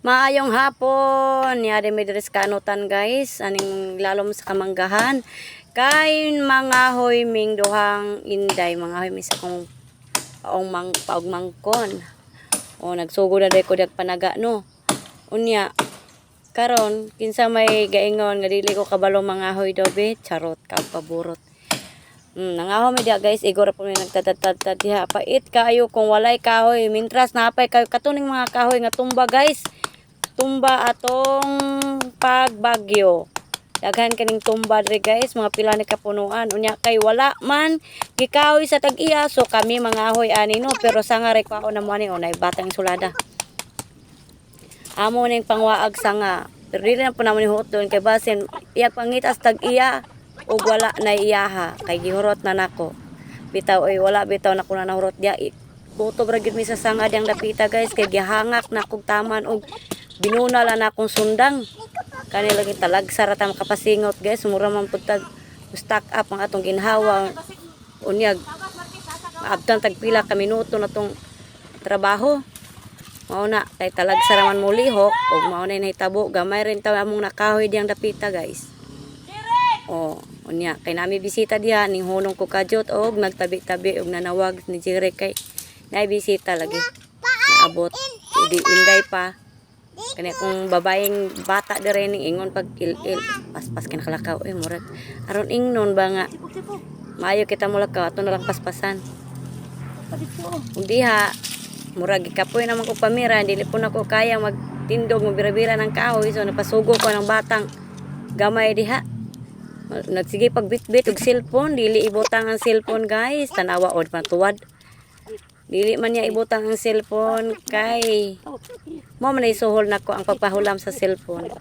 Maayong hapon, yari may deres kanutan guys, aning lalom sa kamanggahan. Kain mga hoy ming duhang inday, mga hoy misa kong paog mangkon. O nagsugo na day ko dag panaga no. Unya, karon kinsa may gaingon nga dili ko kabalo mga hoy dobe, charot ka paborot. Nangaho mi dia guys, igor po may nagtatatad diha. Pait kayo kung walay kahoy, mintras napay kayo katuning mga kahoy nga tumba guys. Tumba atong pagbagyo. Daghan kaning tumba dre guys, mga pila ni kapunuan. Unya kay wala man gikahoy sa tag-iya, so kami mga ahoy ani no, pero sanga rek pao na mo ani unay batang sulada. Amo ning pangwaag sanga. Pero dili na po namon hot doon kay basin iyag pangitas tag-iya ug wala na iyaha kay gihurot na nako. Bitaw oy wala bitaw na ko na nahurot dia. Kutob ra gyud mi sa sanga diyang dapita guys kay gihangak na kog taman og binuna lang akong sundang. Kani lagi talagsa ra ta makapasingot guys, mura man pud tag stock up ang atong ginhawa. Unyag maabtan tag pila ka minuto na tong trabaho. Mao na kay talagsa ra man mulihok ug mao na nahitabo gamay rin ta among nakahoy diyang dapita guys. Oh, unya kay nami bisita diha ning hunong ko kadyot og nagtabi-tabi og nanawag ni Jire kay nay bisita lagi. Naabot di inday pa. Kani kung babaeng bata dire ning ingon pag il-il paspas ken kalakaw murag aron ingnon ba nga maayo kita mulakaw ato na lang paspasan. Ug diha murag gikapoy naman ko pamira dili po nako kaya magtindog mabira-bira ng kahoy so napasugo ko ng batang gamay diha. Nagsige pagbitbit og cellphone, dili ibutang ang cellphone guys, tanawa od matuwad. Dili man niya ibutang ang cellphone kay mo man isuhol nako ang pagpahulam sa cellphone.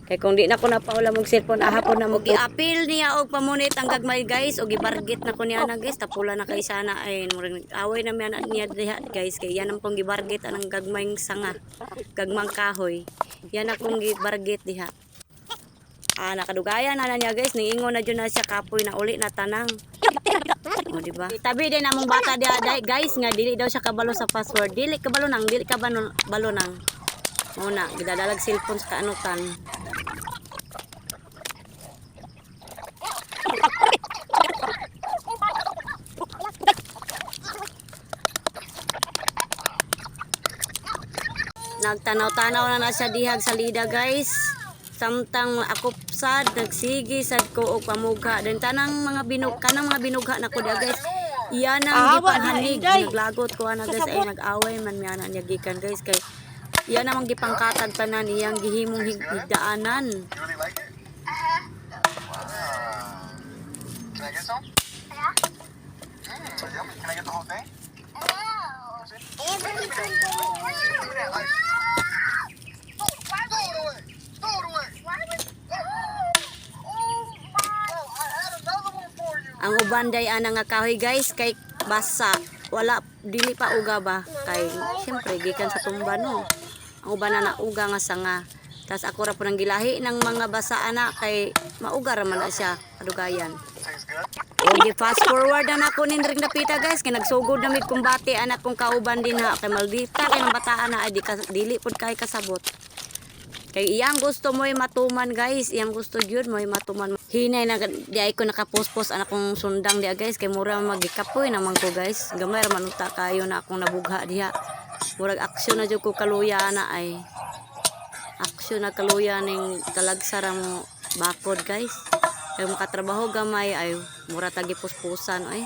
Kay kung di nako napahulam og cellphone ahapon na mo giapil niya og pamunit ang gagmay guys og gibargit nako niya na guys tapula na kay sana ay murag away na niya diha guys kay yan ang pong gibargit anang gagmayng sanga, gagmang kahoy. Yan akong gibargit diha. Nakadugayan na niya guys, ningingon na dyan na siya kapoy na uli na tanang. O diba? Tabi din namong bata dia guys nga dili daw siya kabalo sa password. Dili kabalo nang, dili ka balo nang. Muna, gidadalag cellphone sa kaanutan. Nagtanaw-tanaw na siya dihag sa lida guys. Samtang ako sad nagsigi sad ko og pamugha den tanang mga mga binugha na ko dia guys. Iyan ang gipanghanig naglagot ko ana guys ay nag-away man miana niya gikan guys kay iyan namang gipangkatag tanan iyang gihimong higdaanan. Ang uban day ana nga kahoy guys kay basa wala dili pa uga ba kay syempre gikan sa tumba no. Ang uban na uga nga sanga. Tas ako ra po nang gilahi ng mga basa ana kay mauga ra man na siya kadugayan. O gi fast forward na ako nin ring napita guys kay nagsugod na mig kumbate anak kong kauban din ha kay maldita kay nang bataan na dili pud kay kasabot. Kay iyang gusto mo'y matuman guys, iyang gusto gyud mo'y matuman. Hinay na di ay ko nakapost-post anak kong sundang diha guys kay mura magikapoy naman ko guys. Gamay ra man unta kayo na akong nabugha diha. Murag aksyon na jud ko kaluya na ay. Aksyon na kaluya ning kalagsa ra mo bakod guys. Kay makatrabaho gamay ay mura tagi puspusan ay.